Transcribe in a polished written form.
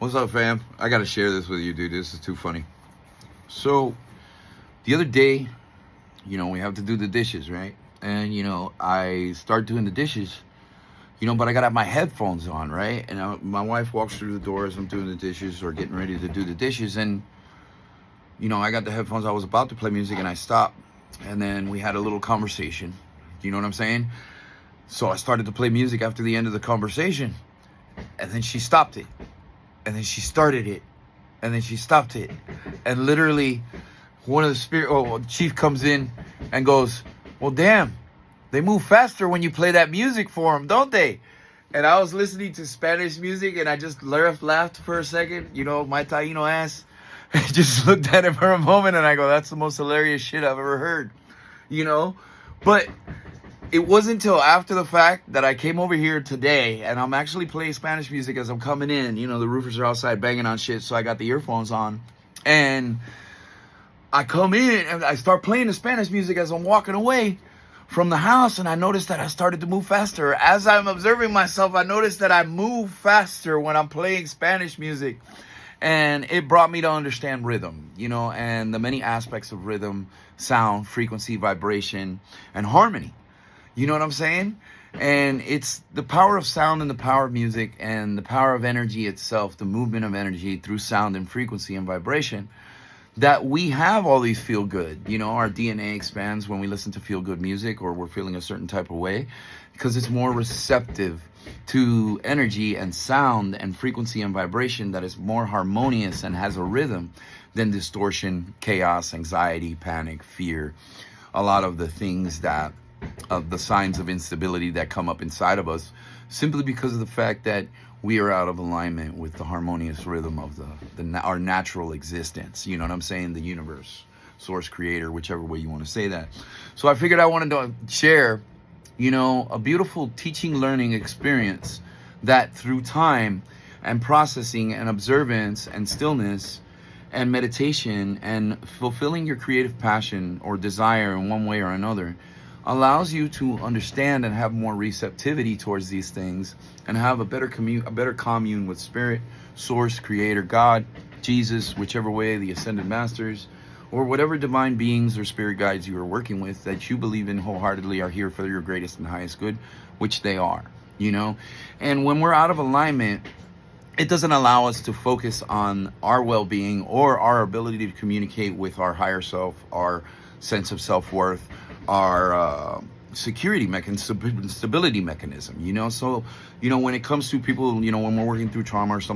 What's up, fam? I gotta share this with you, dude. This is too funny. So, the other day, we have to do the dishes, right? And, I start doing the dishes, but I gotta have my headphones on, right? And my wife walks through the door as I'm doing the dishes or getting ready to do the dishes. And, I got the headphones. I was about to play music and I stopped. And then we had a little conversation. You know what I'm saying? So I started to play music after the end of the conversation. And then she stopped it. And then she started it, and then she stopped it, and literally, one of the chief comes in and goes, "Well, damn, they move faster when you play that music for them, don't they?" And I was listening to Spanish music, and I just laughed for a second, my Taino ass. I just looked at him for a moment, and I go, "That's the most hilarious shit I've ever heard," But it wasn't until after the fact that I came over here today, and I'm actually playing Spanish music as I'm coming in. The roofers are outside banging on shit, so I got the earphones on. And I come in, and I start playing the Spanish music as I'm walking away from the house, and I noticed that I started to move faster. As I'm observing myself, I noticed that I move faster when I'm playing Spanish music. And it brought me to understand rhythm, and the many aspects of rhythm, sound, frequency, vibration, and harmony. You know what I'm saying? And it's the power of sound and the power of music and the power of energy itself, the movement of energy through sound and frequency and vibration, that we have all these feel good. Our DNA expands when we listen to feel good music or we're feeling a certain type of way because it's more receptive to energy and sound and frequency and vibration that is more harmonious and has a rhythm than distortion, chaos, anxiety, panic, fear, a lot of the things of the signs of instability that come up inside of us simply because of the fact that we are out of alignment with the harmonious rhythm of our natural existence. You know what I'm saying? The universe, source, creator, whichever way you want to say that. So I figured I wanted to share, a beautiful teaching learning experience that through time and processing and observance and stillness and meditation and fulfilling your creative passion or desire in one way or another allows you to understand and have more receptivity towards these things and have a better commune with spirit, source, creator, God, Jesus, whichever way, the ascended masters, or whatever divine beings or spirit guides you are working with that you believe in wholeheartedly are here for your greatest and highest good, which they are, And when we're out of alignment, it doesn't allow us to focus on our well-being or our ability to communicate with our higher self, our sense of self-worth, our security mechanism, stability mechanism, So, when it comes to people, when we're working through trauma or something